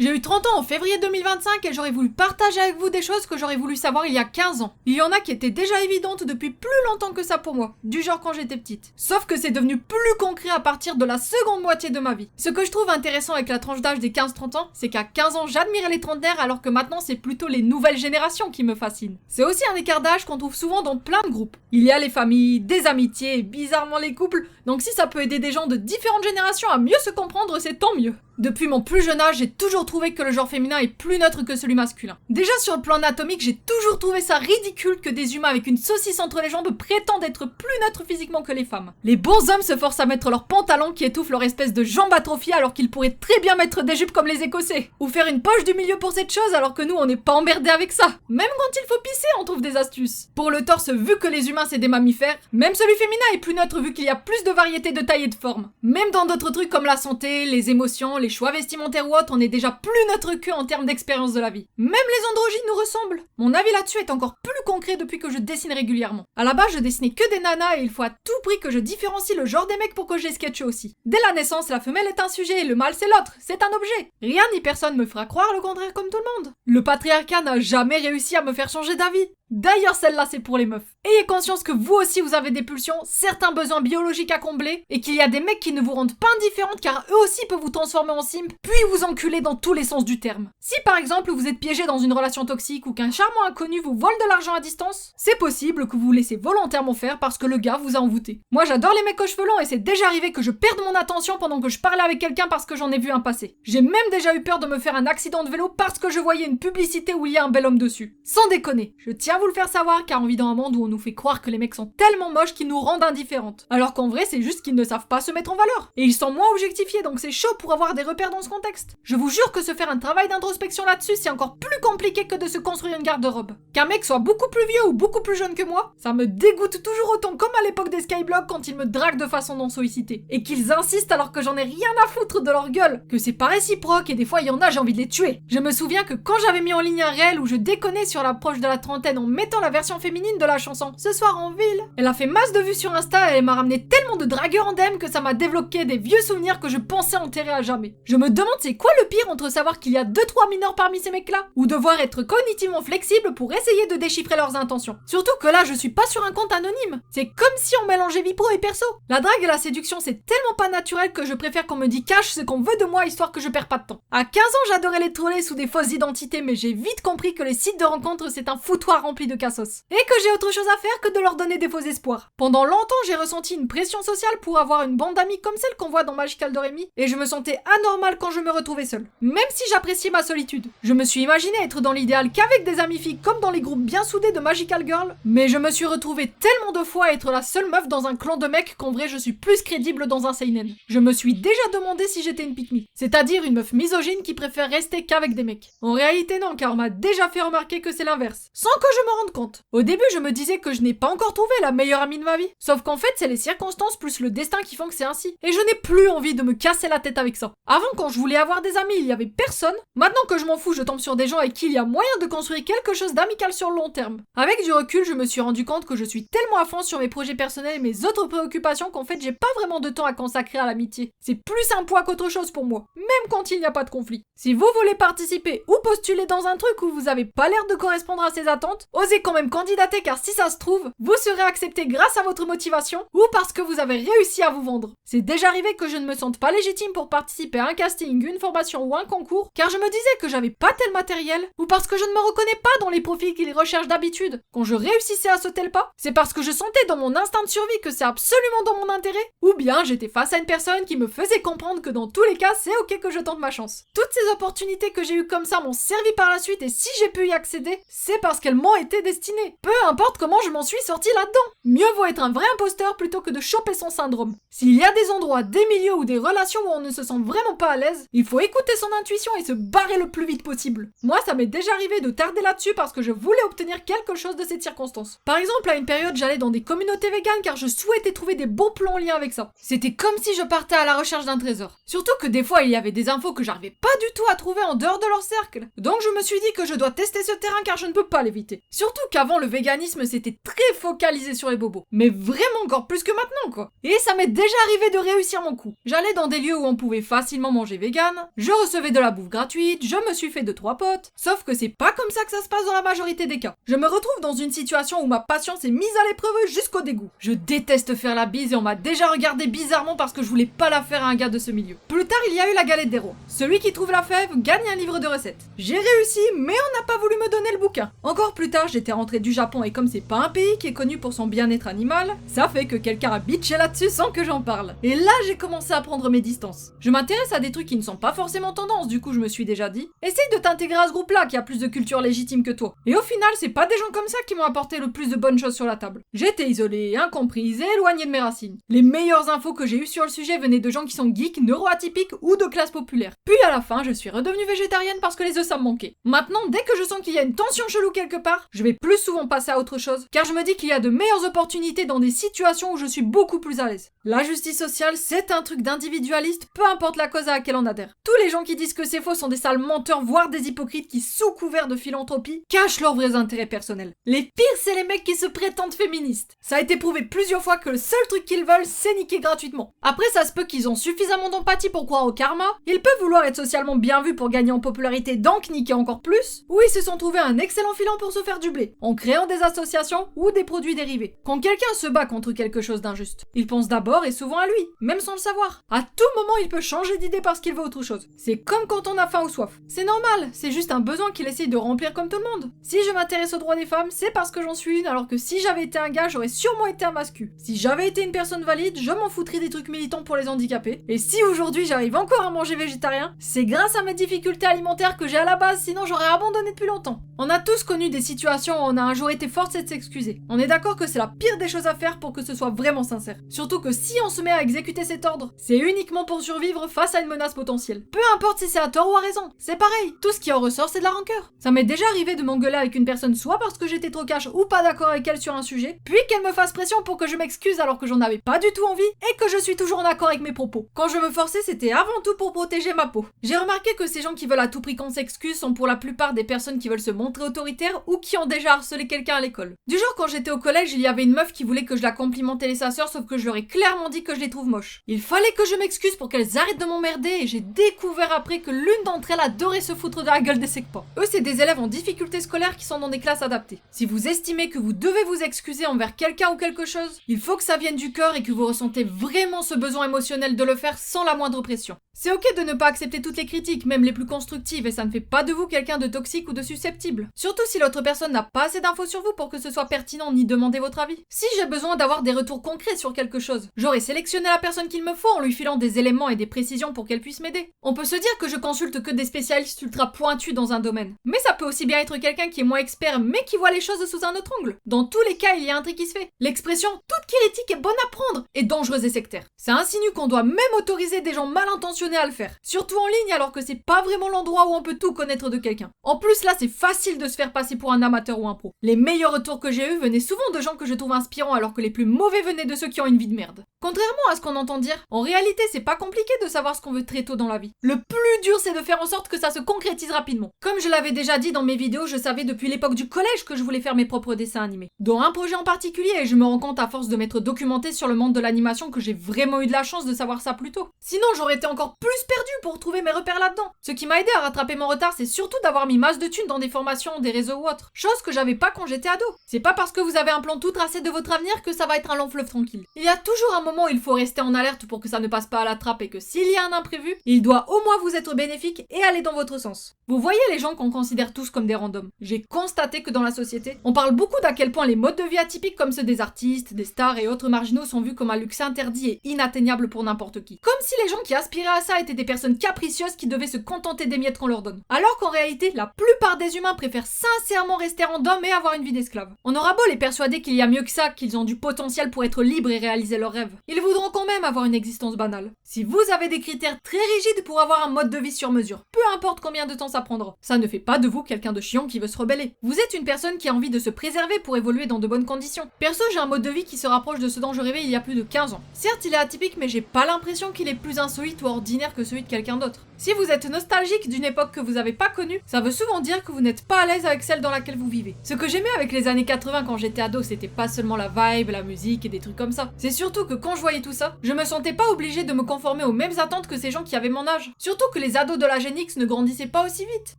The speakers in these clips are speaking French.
J'ai eu 30 ans en février 2025 et j'aurais voulu partager avec vous des choses que j'aurais voulu savoir il y a 15 ans. Il y en a qui étaient déjà évidentes depuis plus longtemps que ça pour moi, du genre quand j'étais petite. Sauf que c'est devenu plus concret à partir de la seconde moitié de ma vie. Ce que je trouve intéressant avec la tranche d'âge des 15-30 ans, c'est qu'à 15 ans j'admirais les trentenaires alors que maintenant c'est plutôt les nouvelles générations qui me fascinent. C'est aussi un écart d'âge qu'on trouve souvent dans plein de groupes. Il y a les familles, des amitiés et bizarrement les couples, donc si ça peut aider des gens de différentes générations à mieux se comprendre, c'est tant mieux. Depuis mon plus jeune âge, j'ai toujours trouvé que le genre féminin est plus neutre que celui masculin. Déjà sur le plan anatomique, j'ai toujours trouvé ça ridicule que des humains avec une saucisse entre les jambes prétendent être plus neutres physiquement que les femmes. Les bons hommes se forcent à mettre leurs pantalons qui étouffent leur espèce de jambes atrophiées alors qu'ils pourraient très bien mettre des jupes comme les Écossais. Ou faire une poche du milieu pour cette chose alors que nous on n'est pas emmerdés avec ça. Même quand il faut pisser, on trouve des astuces. Pour le torse, vu que les humains c'est des mammifères, même celui féminin est plus neutre vu qu'il y a plus de variété de taille et de forme. Même dans d'autres trucs comme la santé, les émotions, les choix vestimentaires ou autres, on est déjà plus neutre qu'eux en termes d'expérience de la vie. Même les androgynes nous ressemblent. Mon avis là-dessus est encore plus concret depuis que je dessine régulièrement. À la base, je dessinais que des nanas et il faut à tout prix que je différencie le genre des mecs pour que je les sketche aussi. Dès la naissance, la femelle est un sujet et le mâle c'est l'autre, c'est un objet. Rien ni personne me fera croire le contraire comme tout le monde. Le patriarcat n'a jamais réussi à me faire changer d'avis. D'ailleurs, celle-là, c'est pour les meufs. Ayez conscience que vous aussi, vous avez des pulsions, certains besoins biologiques à combler, et qu'il y a des mecs qui ne vous rendent pas indifférentes car eux aussi peuvent vous transformer en simp, puis vous enculer dans tous les sens du terme. Si par exemple, vous êtes piégé dans une relation toxique ou qu'un charmant inconnu vous vole de l'argent à distance, c'est possible que vous vous laissez volontairement faire parce que le gars vous a envoûté. Moi, j'adore les mecs aux cheveux longs et c'est déjà arrivé que je perde mon attention pendant que je parlais avec quelqu'un parce que j'en ai vu un passer. J'ai même déjà eu peur de me faire un accident de vélo parce que je voyais une publicité où il y a un bel homme dessus. Sans déconner, je tiens à vous le faire savoir car on vit dans un monde où on nous fait croire que les mecs sont tellement moches qu'ils nous rendent indifférentes. Alors qu'en vrai, c'est juste qu'ils ne savent pas se mettre en valeur. Et ils sont moins objectifiés, donc c'est chaud pour avoir des repères dans ce contexte. Je vous jure que se faire un travail d'introspection là-dessus, c'est encore plus compliqué que de se construire une garde-robe. Qu'un mec soit beaucoup plus vieux ou beaucoup plus jeune que moi, ça me dégoûte toujours autant comme à l'époque des Skyblocks quand ils me draguent de façon non sollicitée. Et qu'ils insistent alors que j'en ai rien à foutre de leur gueule. Que c'est pas réciproque et des fois il y en a, j'ai envie de les tuer. Je me souviens que quand j'avais mis en ligne un réel où je déconnais sur l'approche de la trentaine en mettant la version féminine de la chanson Ce soir en ville, elle a fait masse de vues sur Insta et elle m'a ramené tellement de dragueurs en DM que ça m'a débloqué des vieux souvenirs que je pensais enterrer à jamais. Je me demande c'est quoi le pire entre savoir qu'il y a 2-3 mineurs parmi ces mecs-là ou devoir être cognitivement flexible pour essayer de déchiffrer leurs intentions. Surtout que là je suis pas sur un compte anonyme. C'est comme si on mélangeait vie pro et perso. La drague et la séduction c'est tellement pas naturel que je préfère qu'on me dise cache ce qu'on veut de moi histoire que je perds pas de temps. À 15 ans j'adorais les troller sous des fausses identités mais j'ai vite compris que les sites de rencontres c'est un foutoir rempli de cassos. Et que j'ai autre chose à faire que de leur donner des faux espoirs. Pendant longtemps, j'ai ressenti une pression sociale pour avoir une bande d'amis comme celle qu'on voit dans Magical Doremi, et je me sentais anormale quand je me retrouvais seule. Même si j'appréciais ma solitude. Je me suis imaginé être dans l'idéal qu'avec des amies filles comme dans les groupes bien soudés de Magical Girl, mais je me suis retrouvée tellement de fois à être la seule meuf dans un clan de mecs qu'en vrai je suis plus crédible dans un seinen. Je me suis déjà demandé si j'étais une pick-me, c'est-à-dire une meuf misogyne qui préfère rester qu'avec des mecs. En réalité non, car on m'a déjà fait remarquer que c'est l'inverse, sans que je me rende compte. Au début, je me disais que je n'ai pas encore trouvé la meilleure amie de ma vie. Sauf qu'en fait, c'est les circonstances plus le destin qui font que c'est ainsi. Et je n'ai plus envie de me casser la tête avec ça. Avant, quand je voulais avoir des amis, il y avait personne. Maintenant que je m'en fous, je tombe sur des gens avec qui il y a moyen de construire quelque chose d'amical sur le long terme. Avec du recul, je me suis rendu compte que je suis tellement à fond sur mes projets personnels et mes autres préoccupations qu'en fait, j'ai pas vraiment de temps à consacrer à l'amitié. C'est plus un poids qu'autre chose pour moi, même quand il n'y a pas de conflit. Si vous voulez participer ou postuler dans un truc où vous avez pas l'air de correspondre à ses attentes, osez quand même candidater car si ça se trouve, vous serez accepté grâce à votre motivation ou parce que vous avez réussi à vous vendre. C'est déjà arrivé que je ne me sente pas légitime pour participer à un casting, une formation ou un concours car je me disais que j'avais pas tel matériel ou parce que je ne me reconnais pas dans les profils qu'ils recherchent d'habitude. Quand je réussissais à sauter le pas, c'est parce que je sentais dans mon instinct de survie que c'est absolument dans mon intérêt ou bien j'étais face à une personne qui me faisait comprendre que dans tous les cas c'est ok que je tente ma chance. Toutes ces opportunités que j'ai eues comme ça m'ont servi par la suite et si j'ai pu y accéder, c'est parce qu'elles m'ont été destinées. Peu importe comment je m'en suis sortie là-dedans. Mieux vaut être un vrai imposteur plutôt que de choper son syndrome. S'il y a des endroits, des milieux ou des relations où on ne se sent vraiment pas à l'aise, il faut écouter son intuition et se barrer le plus vite possible. Moi, ça m'est déjà arrivé de tarder là-dessus parce que je voulais obtenir quelque chose de cette circonstance. Par exemple, à une période, j'allais dans des communautés véganes car je souhaitais trouver des bons plans en lien avec ça. C'était comme si je partais à la recherche d'un trésor. Surtout que des fois, il y avait des infos que j'arrivais pas du tout à trouver en dehors de leur cercle. Donc je me suis dit que je dois tester ce terrain car je ne peux pas l'éviter. Surtout qu'avant, le véganisme c'était très focalisé sur les bobos. Mais vraiment encore plus que maintenant, quoi. Et ça m'est déjà arrivé de réussir mon coup. J'allais dans des lieux où on pouvait facilement manger vegan, je recevais de la bouffe gratuite, je me suis fait 2-3 potes. Sauf que c'est pas comme ça que ça se passe dans la majorité des cas. Je me retrouve dans une situation où ma patience est mise à l'épreuve jusqu'au dégoût. Je déteste faire la bise et on m'a déjà regardé bizarrement parce que je voulais pas la faire à un gars de ce milieu. Plus tard, il y a eu la galette des rois. Celui qui trouve la fève gagne un livre de recettes. J'ai réussi, mais on n'a pas voulu me donner le bouquin. Encore plus tard, j'étais rentrée du Japon et comme c'est pas un pays qui est connu pour son bien-être animal, ça fait que quelqu'un a bitché là-dessus sans que j'en parle. Et là, j'ai commencé à prendre mes distances. Je m'intéresse à des trucs qui ne sont pas forcément tendance, du coup je me suis déjà dit, essaye de t'intégrer à ce groupe-là qui a plus de culture légitime que toi. Et au final, c'est pas des gens comme ça qui m'ont apporté le plus de bonnes choses sur la table. J'étais isolée, incomprise et éloignée de mes racines. Les meilleures infos que j'ai eues sur le sujet venaient de gens qui sont geeks, neuroatypiques ou de classe populaire. Puis à la fin, je suis redevenue végétarienne parce que les œufs ça me manquait. Maintenant, dès que je sens qu'il y a une tension chelou quelque part, je vais plus souvent passer à autre chose, car je me dis qu'il y a de meilleures opportunités dans des situations où je suis beaucoup plus à l'aise. La justice sociale, c'est un truc d'individualiste, peu importe la cause à laquelle on adhère. Tous les gens qui disent que c'est faux sont des sales menteurs, voire des hypocrites qui, sous couvert de philanthropie, cachent leurs vrais intérêts personnels. Les pires, c'est les mecs qui se prétendent féministes. Ça a été prouvé plusieurs fois que le seul truc qu'ils veulent, c'est niquer gratuitement. Après, ça se peut qu'ils ont suffisamment d'empathie pour croire au karma, ils peuvent vouloir être socialement bien vus pour gagner en popularité, donc niquer encore plus, ou ils se sont trouvés un excellent filon pour se faire du blé, en créant des associations ou des produits dérivés. Quand quelqu'un se bat contre quelque chose d'injuste, il pense d'abord et souvent à lui, même sans le savoir. À tout moment, il peut changer d'idée parce qu'il veut autre chose. C'est comme quand on a faim ou soif. C'est normal, c'est juste un besoin qu'il essaye de remplir comme tout le monde. Si je m'intéresse aux droits des femmes, c'est parce que j'en suis une, alors que si j'avais été un gars, j'aurais sûrement été un mascu. Si j'avais été une personne valide, je m'en foutrais des trucs militants pour les handicapés. Et si aujourd'hui j'arrive encore à manger végétarien, c'est grâce à mes difficultés alimentaires que j'ai à la base, sinon j'aurais abandonné depuis longtemps. On a tous connu des situations où on a un jour été forcé de s'excuser. On est d'accord que c'est la pire des choses à faire pour que ce soit vraiment sincère. Surtout que si on se met à exécuter cet ordre, c'est uniquement pour survivre face à une menace potentielle. Peu importe si c'est à tort ou à raison, c'est pareil, tout ce qui en ressort c'est de la rancœur. Ça m'est déjà arrivé de m'engueuler avec une personne soit parce que j'étais trop cash ou pas d'accord avec elle sur un sujet, puis qu'elle me fasse pression pour que je m'excuse alors que j'en avais pas du tout envie et que je suis toujours en accord avec mes propos. Quand je me forçais, c'était avant tout pour protéger ma peau. J'ai remarqué que ces gens qui veulent à tout prix qu'on s'excuse sont pour la plupart des personnes qui veulent se montrer autoritaires ou qui ont déjà harcelé quelqu'un à l'école. Du genre quand j'étais au collège, il y avait une meuf qui voulait que je la complimente et sa sœur, sauf que je leur ai clairement dit que je les trouve moches. Il fallait que je m'excuse pour qu'elles arrêtent de m'emmerder et j'ai découvert après que l'une d'entre elles adorait se foutre de la gueule des secpas. Eux, c'est des élèves en difficulté scolaire qui sont dans des classes adaptées. Si vous estimez que vous devez vous excuser envers quelqu'un ou quelque chose, il faut que ça vienne du cœur et que vous ressentez vraiment ce besoin émotionnel de le faire sans la moindre pression. C'est ok de ne pas accepter toutes les critiques, même les plus constructives, et ça ne fait pas de vous quelqu'un de toxique ou de susceptible. Surtout si l'autre personne n'a pas assez d'infos sur vous pour que ce soit pertinent ni demander votre avis. Si j'ai besoin d'avoir des retours concrets sur quelque chose, j'aurais sélectionné la personne qu'il me faut en lui filant des éléments et des précisions pour qu'elle puisse m'aider. On peut se dire que je consulte que des spécialistes ultra pointus dans un domaine. Mais ça peut aussi bien être quelqu'un qui est moins expert mais qui voit les choses sous un autre angle. Dans tous les cas, il y a un tri qui se fait. L'expression « toute critique est bonne à prendre » est dangereuse et sectaire. Ça insinue qu'on doit même autoriser des gens mal intentionnés à le faire. Surtout en ligne alors que c'est pas vraiment l'endroit où on peut tout connaître de quelqu'un. En plus là, c'est facile de se faire passer pour un amateur ou un pro. Les meilleurs retours que j'ai eus venaient souvent de gens que je trouve inspirants alors que les plus mauvais venaient de ceux qui ont une vie de merde. Contrairement à ce qu'on entend dire, en réalité c'est pas compliqué de savoir ce qu'on veut très tôt dans la vie. Le plus dur c'est de faire en sorte que ça se concrétise rapidement. Comme je l'avais déjà dit dans mes vidéos, je savais depuis l'époque du collège que je voulais faire mes propres dessins animés. Dont un projet en particulier et je me rends compte à force de m'être documenté sur le monde de l'animation que j'ai vraiment eu de la chance de savoir ça plus tôt. Sinon j'aurais été encore plus perdue pour trouver mes repères là-dedans. Ce qui m'a aidé à rattraper mon retard c'est surtout d'avoir mis masse de thunes dans des formations, des réseaux ou autres. Chose que j'avais pas quand j'étais ado. C'est pas parce que vous avez un plan tout tracé de votre avenir que ça va être un long fleuve tranquille. Il y a toujours un moment où il faut rester en alerte pour que ça ne passe pas à la trappe et que s'il y a un imprévu, il doit au moins vous être bénéfique et aller dans votre sens. Vous voyez les gens qu'on considère tous comme des randoms. J'ai constaté que dans la société, on parle beaucoup d'à quel point les modes de vie atypiques comme ceux des artistes, des stars et autres marginaux sont vus comme un luxe interdit et inatteignable pour n'importe qui. Comme si les gens qui aspiraient à ça étaient des personnes capricieuses qui devaient se contenter des miettes qu'on leur donne. Alors qu'en réalité, la plupart des humains préfèrent sincèrement rester randoms et avoir une vie d'esclave. On aura beau les persuader qu'il y a mieux que ça, qu'ils ont du potentiel pour être libres et réaliser leurs rêves. Ils voudront quand même avoir une existence banale. Si vous avez des critères très rigides pour avoir un mode de vie sur mesure, peu importe combien de temps ça prendra, ça ne fait pas de vous quelqu'un de chiant qui veut se rebeller. Vous êtes une personne qui a envie de se préserver pour évoluer dans de bonnes conditions. Perso, j'ai un mode de vie qui se rapproche de ce dont je rêvais il y a plus de 15 ans. Certes, il est atypique, mais j'ai pas l'impression qu'il est plus insolite ou ordinaire que celui de quelqu'un d'autre. Si vous êtes nostalgique d'une époque que vous avez pas connue, ça veut souvent dire que vous n'êtes pas à l'aise avec celle dans laquelle vous vivez. Ce que j'aimais avec les années 80 quand j'étais ado, c'était pas seulement la vibe, la musique et des trucs comme ça. C'est surtout que quand je voyais tout ça, je me sentais pas obligée de me conformer aux mêmes attentes que ces gens qui avaient mon âge. Surtout que les ados de la Gen X ne grandissaient pas aussi vite.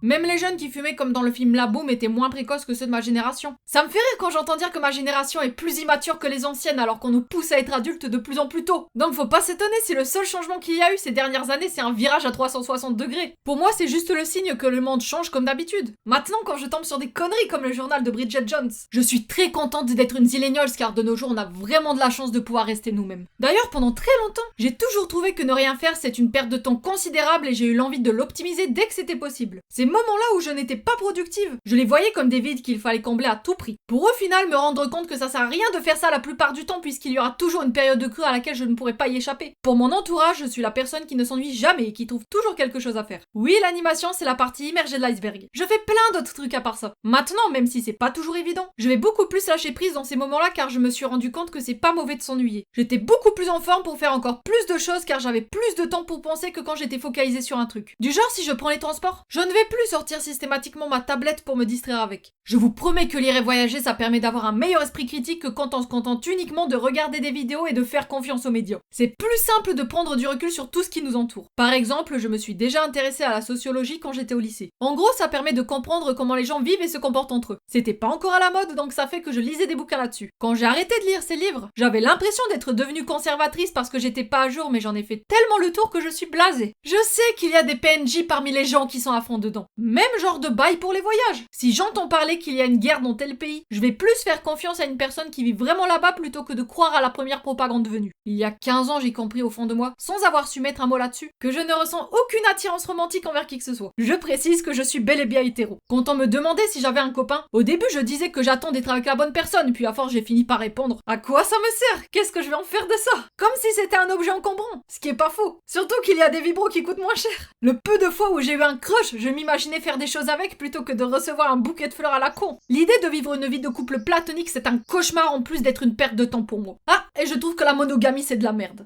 Même les jeunes qui fumaient comme dans le film La Boom étaient moins précoces que ceux de ma génération. Ça me fait rire quand j'entends dire que ma génération est plus immature que les anciennes alors qu'on nous pousse à être adultes de plus en plus tôt. Donc faut pas s'étonner si le seul changement qu'il y a eu ces dernières années c'est un virage à 360 degrés. Pour moi c'est juste le signe que le monde change comme d'habitude. Maintenant quand je tombe sur des conneries comme le journal de Bridget Jones, je suis très contente d'être une zillennials car de nos jours on a vraiment de la chance de pouvoir rester nous-mêmes. D'ailleurs pendant très longtemps, j'ai toujours trouvé que ne rien faire c'est une perte de temps considérable et j'ai eu l'envie de l'optimiser dès que c'était possible. Ces moments-là où je n'étais pas productive, je les voyais comme des vides qu'il fallait combler à tout prix. Pour au final me rendre compte que ça sert à rien de faire ça la plupart du temps puisqu'il y aura toujours une période de creux à laquelle je ne pourrai pas y échapper. Pour mon entourage, je suis la personne qui ne s'ennuie jamais et qui trouve toujours quelque chose à faire. Oui, l'animation c'est la partie immergée de l'iceberg. Je fais plein d'autres trucs à part ça. Maintenant, même si c'est pas toujours évident, je vais beaucoup plus lâcher prise dans ces moments-là car je me suis rendu compte que c'est pas mauvais de s'ennuyer. J'étais beaucoup plus en forme pour faire encore plus de choses car j'avais plus de temps pour penser que quand j'étais focalisée sur un truc. Du genre, si je prends les transports, je ne vais plus sortir systématiquement ma tablette pour me distraire avec. Je vous promets que lire et voyager, ça permet d'avoir un meilleur esprit critique que quand on se contente uniquement de regarder des vidéos et de faire confiance aux médias. C'est plus simple de prendre du recul sur tout ce qui nous entoure. Par exemple, je me suis déjà intéressée à la sociologie quand j'étais au lycée. En gros, ça permet de comprendre comment les gens vivent et se comportent entre eux. C'était pas encore à la mode, donc ça fait que je lisais des bouquins là-dessus. Quand j'ai arrêté de lire ces livres, j'avais l'impression d'être devenue conservatrice parce que j'étais pas à jour, mais j'en ai fait tellement le tour que je suis blasée. Je sais qu'il y a des PNJ parmi les gens qui sont à fond dedans. Même genre de bail pour les voyages. Si j'entends parler qu'il y a une guerre dans tel pays, je vais plus faire confiance à une personne qui vit vraiment là-bas plutôt que de croire à la première propagande venue. Il y a 15 ans, j'ai compris au fond de moi, sans avoir su mettre un mot là-dessus, que je ne ressens aucune attirance romantique envers qui que ce soit. Je précise que je suis bel et bien hétéro. Quand on me demandait si j'avais un copain, au début je disais que j'attends d'être avec la bonne personne, puis à force j'ai fini par répondre « À quoi ça me sert? Qu'est-ce que je vais en faire de ça ?» Comme si c'était un objet encombrant, ce qui est pas faux. Surtout qu'il y a des vibros qui coûtent moins cher. Le peu de fois où j'ai eu un crush, je m'imaginais faire des choses avec plutôt que de recevoir un bouquet de fleurs à la con. L'idée de vivre une vie de couple platonique, c'est un cauchemar en plus d'être une perte de temps pour moi. Ah, et je trouve que la monogamie c'est de la merde.